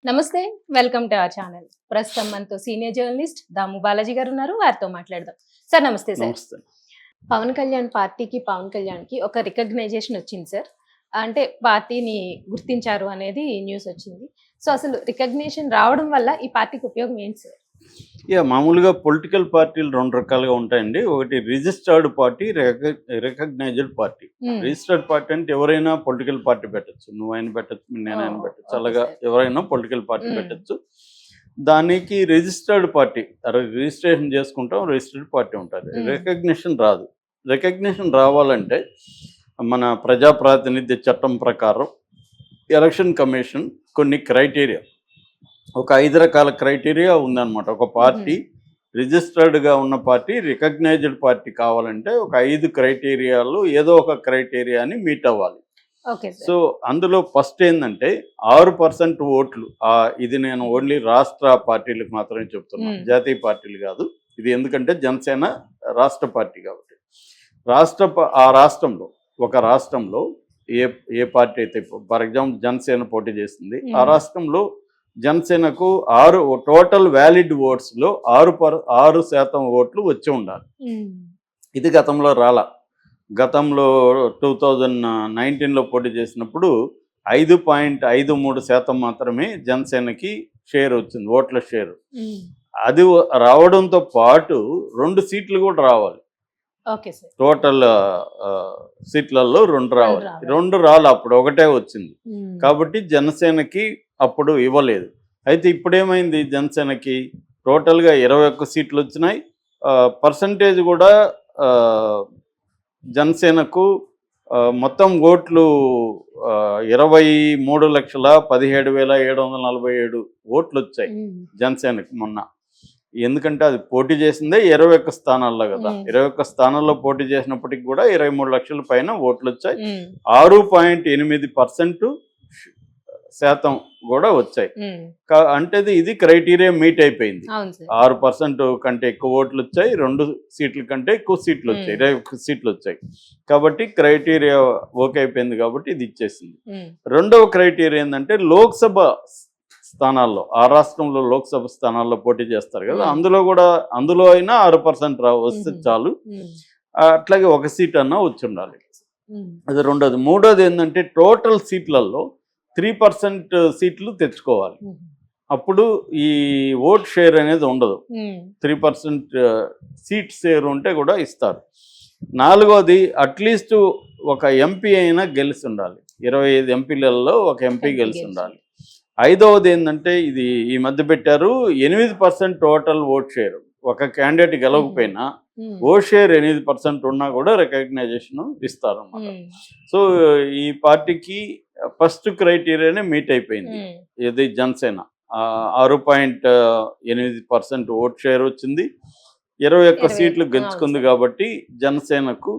నమస్తే. Welcome to our channel. ప్రస్తుతం మనతో సీనియర్ జర్నలిస్ట్ దాము బాలాజీ గారు ఉన్నారు. వారితో మాట్లాడదాం. సార్ నమస్తే సార్. నమస్తే. పవన్ కళ్యాణ్‌కి ఒక రికగ్నైజేషన్ వచ్చింది సార్. అంటే పార్టీని గుర్తించారు అనేది న్యూస్ వచ్చింది. సో అసలు రికగ్నిషన్ రావడం వల్ల ఈ పార్టీకి ఉపయోగం ఏంటి సార్? మామూలుగా పొలిటికల్ పార్టీలు 2 రకాలుగా ఉంటాయండి. ఒకటి registered party, recognised party. Registered party అంటే ఎవరైనా పొలిటికల్ పార్టీ పెట్టచ్చు. నువ్వైనా పెట్టచ్చు, నేనైనా పెట్టచ్చు. అలాగా ఎవరైనా పొలిటికల్ పార్టీ పెట్టచ్చు. దానికి రిజిస్టర్డ్ పార్టీ రిజిస్ట్రేషన్ చేసుకుంటాం, రిజిస్టర్డ్ పార్టీ ఉంటుంది. రికగ్నిషన్ రాదు. రికగ్నిషన్ రావాలంటే మన ప్రజాప్రాతినిధ్య చట్టం ప్రకారం ఎలక్షన్ కమిషన్ కొన్ని క్రైటీరియా, ఒక 5 రకాల క్రైటీరియా ఉందన్నమాట. ఒక పార్టీ రిజిస్టర్డ్గా ఉన్న పార్టీ రికగ్నైజ్డ్ పార్టీ కావాలంటే ఒక 5 క్రైటీరియాలు ఏదో ఒక క్రైటీరియాని మీట్ అవ్వాలి. సో అందులో ఫస్ట్ ఏంటంటే 6% ఓట్లు. ఇది నేను ఓన్లీ రాష్ట్ర పార్టీలకు మాత్రమే చెప్తున్నాను, జాతీయ పార్టీలు కాదు. ఇది ఎందుకంటే జనసేన రాష్ట్ర పార్టీ కాబట్టి ఒక రాష్ట్రంలో ఏ పార్టీ అయితే, ఫర్ ఎగ్జాంపుల్ జనసేన పోటీ చేస్తుంది, ఆ రాష్ట్రంలో జనసేనకు టోటల్ వ్యాలిడ్ ఓట్స్లో 6% ఓట్లు వచ్చి ఉండాలి. ఇది గతంలో రాలా. గతంలో 2019లో పోటీ చేసినప్పుడు 5.53% మాత్రమే జనసేనకి షేర్ వచ్చింది, ఓట్ల షేరు. అది రావడంతో పాటు 2 సీట్లు కూడా రావాలి. టోటల్ సీట్లలో 2 రావాలి. 2 రాలి, అప్పుడు ఒకటే వచ్చింది. కాబట్టి జనసేనకి అప్పుడు ఇవ్వలేదు. అయితే ఇప్పుడేమైంది, జనసేనకి టోటల్గా 21 సీట్లు వచ్చినాయి. పర్సంటేజ్ కూడా జనసేనకు మొత్తం ఓట్లు 23,17,747 ఓట్లు వచ్చాయి జనసేనకు మొన్న. ఎందుకంటే అది పోటీ చేసిందే 21 స్థానాల్లో కదా. 21 స్థానాల్లో పోటీ చేసినప్పటికి కూడా 23 లక్షల పైన ఓట్లు వచ్చాయి. 6.8% కూడా వచ్చాయి. అంటే ఇది క్రైటీరియా మీట్ అయిపోయింది. 6% కంటే ఎక్కువ ఓట్లు వచ్చాయి, 2 సీట్ల కంటే ఎక్కువ సీట్లు వచ్చాయి, 21 సీట్లు వచ్చాయి. కాబట్టి క్రైటీరియా ఓకే అయిపోయింది కాబట్టి ఇది ఇచ్చేసింది. రెండవ క్రైటీరియా ఏంటంటే లోక్సభ స్థానాల్లో, ఆ రాష్ట్రంలో లోక్సభ స్థానాల్లో పోటీ చేస్తారు కదా, అందులో అయినా 6% వస్తే చాలు. అట్లాగే 1 సీట్ అన్నా వచ్చి ఉండాలి. అది రెండోది. మూడోది ఏంటంటే టోటల్ సీట్లలో 3% సీట్లు తెచ్చుకోవాలి. అప్పుడు ఈ ఓట్ షేర్ అనేది ఉండదు. 3% సీట్ షేర్ ఉంటే కూడా ఇస్తారు. నాలుగోది అట్లీస్ట్ ఒక ఎంపీ అయినా గెలిచి ఉండాలి. 25 ఎంపీలలో ఒక ఎంపీ గెలిచి ఉండాలి. ఐదవది ఏంటంటే ఇది ఈ మధ్య పెట్టారు, 8% టోటల్ ఓట్ షేర్. ఒక క్యాండిడేట్ గెలవకపోయినా ఓట్ షేర్ 8% ఉన్నా కూడా రికగ్నైజేషన్ ఇస్తారు అన్నమాట. సో ఈ పార్టీకి ఫస్ట్ క్రైటీరియానే మీట్ అయిపోయింది. ఇది జనసేన 6.8% ఓట్ షేర్ వచ్చింది, 21 సీట్లు గెలుచుకుంది. కాబట్టి జనసేనకు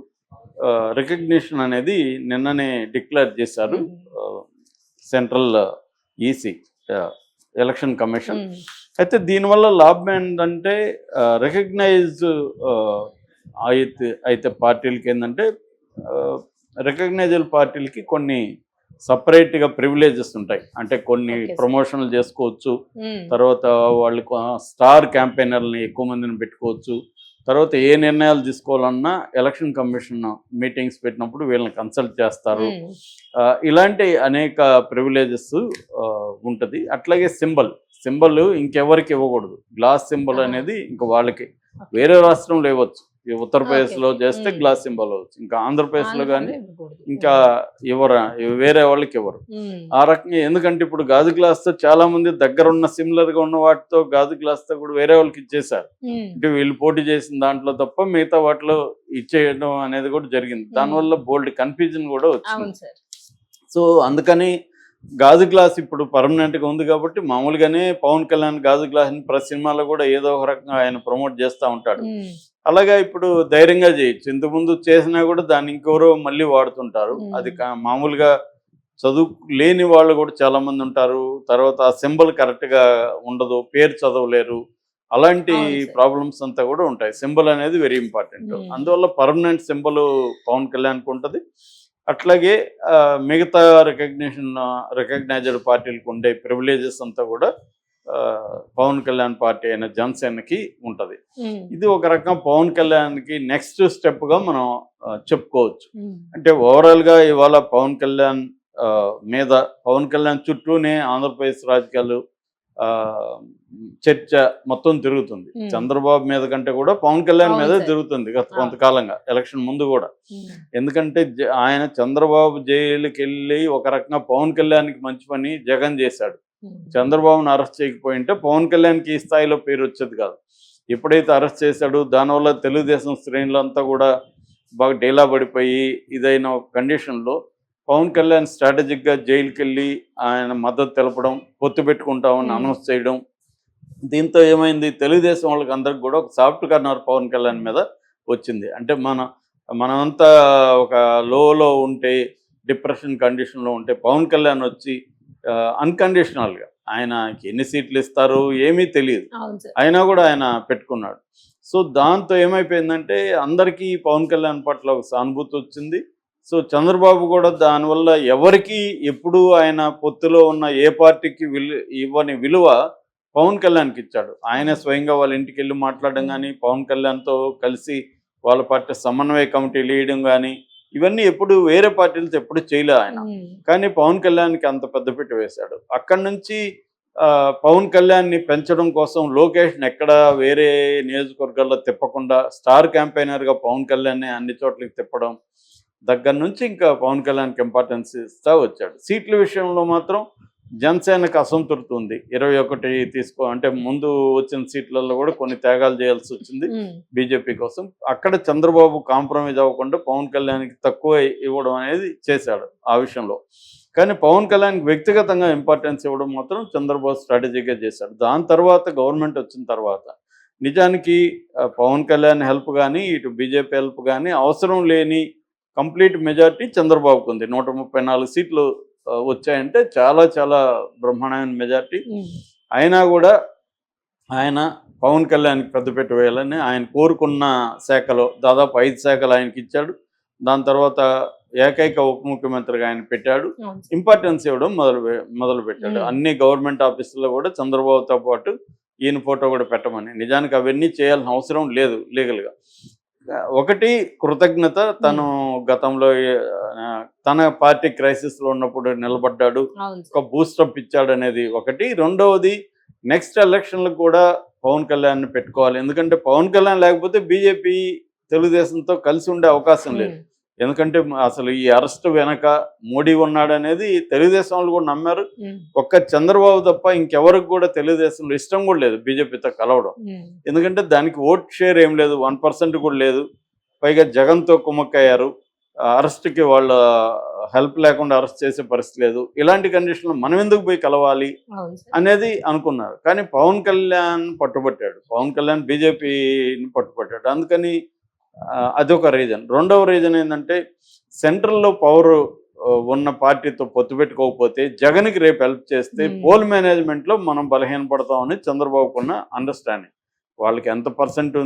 రికగ్నిషన్ అనేది నిన్ననే డిక్లేర్ చేశారు సెంట్రల్ ఈసీ, ఎలక్షన్ కమిషన్. అయితే దీనివల్ల లాభం ఏంటంటే రికగ్నైజ్ అయితే పార్టీలకి ఏంటంటే, రికగ్నైజ్డ్ పార్టీలకి కొన్ని సపరేట్గా ప్రివిలేజెస్ ఉంటాయి. అంటే కొన్ని ప్రమోషన్లు చేసుకోవచ్చు, తర్వాత వాళ్ళు స్టార్ క్యాంపెయినర్ని ఎక్కువ మందిని పెట్టుకోవచ్చు, తర్వాత ఏ నిర్ణయాలు తీసుకోవాలన్నా ఎలక్షన్ కమిషన్ మీటింగ్స్ పెట్టినప్పుడు వీళ్ళని కన్సల్ట్ చేస్తారు. ఇలాంటి అనేక ప్రివిలేజెస్ ఉంటుంది. అట్లాగే సింబల్ ఇంకెవరికి ఇవ్వకూడదు. గ్లాస్ సింబల్ అనేది ఇంకా వాళ్ళకి, వేరే రాష్ట్రంలో ఇవ్వచ్చు. ఉత్తరప్రదేశ్లో చేస్తే గ్లాస్ సింబల్ అవ్వచ్చు, ఇంకా ఆంధ్రప్రదేశ్లో కానీ ఇంకా వేరే వాళ్ళకి ఇవ్వరు ఆ రకంగా. ఎందుకంటే ఇప్పుడు గాజు గ్లాస్తో చాలా మంది దగ్గర ఉన్న సిమిలర్గా ఉన్న వాటితో గాజు గ్లాస్తో కూడా వేరే వాళ్ళకి ఇచ్చేసారు. అంటే వీళ్ళు పోటీ చేసిన దాంట్లో తప్ప మిగతా వాటిలో ఇచ్చేయడం అనేది కూడా జరిగింది. దానివల్ల బోల్డ్ కన్ఫ్యూజన్ కూడా వచ్చింది. సో అందుకని గాజు గ్లాస్ ఇప్పుడు పర్మనెంట్గా ఉంది కాబట్టి మామూలుగానే పవన్ కళ్యాణ్ గాజు గ్లాస్ని ప్రతి సినిమాలో కూడా ఏదో ఒక రకంగా ఆయన ప్రమోట్ చేస్తూ ఉంటాడు. అలాగా ఇప్పుడు ధైర్యంగా చేయొచ్చు. ఇంతకుముందు చేసినా కూడా దాన్ని ఇంకెవరో మళ్ళీ వాడుతుంటారు. అది మామూలుగా చదువు లేని వాళ్ళు కూడా చాలా మంది ఉంటారు. తర్వాత ఆ సింబల్ కరెక్ట్గా ఉండదు, పేరు చదవలేరు, అలాంటి ప్రాబ్లమ్స్ అంతా కూడా ఉంటాయి. సింబల్ అనేది వెరీ ఇంపార్టెంట్. అందువల్ల పర్మనెంట్ సింబల్ పవన్ కళ్యాణ్కి ఉంటుంది. అట్లాగే మిగతా రికగ్నైజ్డ్ పార్టీలకు ఉండే ప్రివిలేజెస్ అంతా కూడా పవన్ కళ్యాణ్ పార్టీ అయిన జనసేనకి ఉంటుంది. ఇది ఒక రకం పవన్ కళ్యాణ్కి నెక్స్ట్ స్టెప్గా మనం చెప్పుకోవచ్చు. అంటే ఓవరాల్గా ఇవాళ పవన్ కళ్యాణ్ మీద, పవన్ కళ్యాణ్ చుట్టూనే ఆంధ్రప్రదేశ్ రాజకీయాలు చర్చ మొత్తం తిరుగుతుంది. చంద్రబాబు మీద కంటే కూడా పవన్ కళ్యాణ్ మీద తిరుగుతుంది గత కొంతకాలంగా, ఎలక్షన్ ముందు కూడా. ఎందుకంటే ఆయన చంద్రబాబు జైలుకి వెళ్ళి ఒక రకంగా పవన్ కళ్యాణ్కి మంచి పని జగన్ చేశాడు. చంద్రబాబును అరెస్ట్ చేయకపోయింటే పవన్ కళ్యాణ్కి ఈ స్థాయిలో పేరు వచ్చేది కాదు. ఎప్పుడైతే అరెస్ట్ చేశాడో దానివల్ల తెలుగుదేశం శ్రేణులంతా కూడా బాగా డేలా పడిపోయి ఇదైన కండిషన్లో పవన్ కళ్యాణ్ స్ట్రాటజిక్గా జైలుకి వెళ్ళి ఆయన మద్దతు తెలపడం, పొత్తు పెట్టుకుంటామని అనౌన్స్ చేయడం, దీంతో ఏమైంది, తెలుగుదేశం వాళ్ళకి అందరికి కూడా ఒక సాఫ్ట్ కార్నర్ పవన్ కళ్యాణ్ మీద వచ్చింది. అంటే మనమంతా ఒక లోలో ఉంటే, డిప్రెషన్ కండిషన్లో ఉంటే పవన్ కళ్యాణ్ వచ్చి అన్కండిషనల్గా ఆయనకి ఎన్ని సీట్లు ఇస్తారు ఏమీ తెలియదు, అయినా కూడా ఆయన పెట్టుకున్నాడు. సో దాంతో ఏమైపోయిందంటే అందరికీ పవన్ కళ్యాణ్ పట్ల ఒక సానుభూతి వచ్చింది. సో చంద్రబాబు కూడా దానివల్ల ఎవరికి ఎప్పుడు ఆయన పొత్తులో ఉన్న ఏ పార్టీకి ఇవ్వని విలువ పవన్ కళ్యాణ్కి ఇచ్చాడు. ఆయన స్వయంగా వాళ్ళ ఇంటికి వెళ్ళి మాట్లాడడం కానీ, పవన్ కళ్యాణ్తో కలిసి వాళ్ళ పార్టీ సమన్వయ కమిటీ వేయడం కానీ, ఇవన్నీ ఎప్పుడు వేరే పార్టీలతో ఎప్పుడు చేయలే ఆయన. కానీ పవన్ కళ్యాణ్కి అంత పెద్దపీట వేశాడు. అక్కడి నుంచి పవన్ కళ్యాణ్ని పెంచడం కోసం లోకేష్ని ఎక్కడ వేరే నియోజకవర్గాల్లో తిప్పకుండా స్టార్ క్యాంపెయినర్గా పవన్ కళ్యాణ్ని అన్ని చోట్లకి తిప్పడం దగ్గర నుంచి ఇంకా పవన్ కళ్యాణ్కి ఇంపార్టెన్స్ ఇస్తూ వచ్చాడు. సీట్ల విషయంలో మాత్రం జనసేనకు అసంతృప్తి ఉంది. 21 అంటే ముందు వచ్చిన సీట్లలో కూడా కొన్ని త్యాగాలు చేయాల్సి వచ్చింది బీజేపీ కోసం. అక్కడ చంద్రబాబు కాంప్రమైజ్ అవ్వకుండా పవన్ కళ్యాణ్కి తక్కువ ఇవ్వడం అనేది చేశాడు ఆ విషయంలో. కానీ పవన్ కళ్యాణ్కి వ్యక్తిగతంగా ఇంపార్టెన్స్ ఇవ్వడం మాత్రం చంద్రబాబు స్ట్రాటజీగా చేశాడు. దాని తర్వాత గవర్నమెంట్ వచ్చిన తర్వాత నిజానికి పవన్ కళ్యాణ్ హెల్ప్ కానీ, ఇటు బీజేపీ హెల్ప్ కానీ అవసరం లేని కంప్లీట్ మెజార్టీ చంద్రబాబుకు ఉంది. 134 సీట్లు వచ్చాయంటే చాలా చాలా బ్రహ్మాండమైన మెజార్టీ. అయినా కూడా ఆయన పవన్ కళ్యాణ్కి పెద్దపీట వేయాలని ఆయన కోరుకున్న శాఖలో దాదాపు 5 శాఖలు ఆయనకి ఇచ్చాడు. దాని తర్వాత ఏకైక ఉప ముఖ్యమంత్రిగా ఆయన పెట్టాడు. ఇంపార్టెన్స్ ఇవ్వడం మొదలు పెట్టాడు. అన్ని గవర్నమెంట్ ఆఫీసుల్లో కూడా చంద్రబాబుతో పాటు ఈయన ఫోటో కూడా పెట్టమని. నిజానికి అవన్నీ చేయాల్సిన అవసరం లేదు లీగల్గా. ఒకటి కృతజ్ఞత, తను గతంలో తన పార్టీ క్రైసిస్లో ఉన్నప్పుడు నిలబడ్డాడు, ఒక బూస్టప్ ఇచ్చాడు అనేది ఒకటి. రెండవది నెక్స్ట్ ఎలక్షన్లకు కూడా పవన్ కళ్యాణ్ని పెట్టుకోవాలి. ఎందుకంటే పవన్ కళ్యాణ్ లేకపోతే బీజేపీ తెలుగుదేశంతో కలిసి ఉండే అవకాశం లేదు. ఎందుకంటే అసలు ఈ అరెస్ట్ వెనక మోడీ ఉన్నాడనేది తెలుగుదేశం వాళ్ళు కూడా నమ్మారు. ఒక్క చంద్రబాబు తప్ప ఇంకెవరికి కూడా తెలుగుదేశంలో ఇష్టం కూడా లేదు బీజేపీతో కలవడం. ఎందుకంటే దానికి ఓట్ షేర్ ఏం లేదు, 1% కూడా లేదు. పైగా జగన్తో కుమ్మక్కయ్యారు. అరెస్ట్కి వాళ్ళ హెల్ప్ లేకుండా అరెస్ట్ చేసే పరిస్థితి లేదు. ఇలాంటి కండిషన్లో మనం ఎందుకు పోయి కలవాలి అనేది అనుకున్నారు. కానీ పవన్ కళ్యాణ్ పట్టుబట్టాడు, పవన్ కళ్యాణ్ బీజేపీని పట్టుబట్టాడు. అందుకని అదొక రీజన్. రెండవ రీజన్ ఏంటంటే సెంట్రల్లో పవర్ ఉన్న పార్టీతో పొత్తు పెట్టుకోకపోతే జగన్కి రేపు హెల్ప్ చేస్తే పోల్ మేనేజ్మెంట్లో మనం బలహీనపడతామని చంద్రబాబుకున్న అండర్స్టాండింగ్. వాళ్ళకి ఎంత పర్సెంట్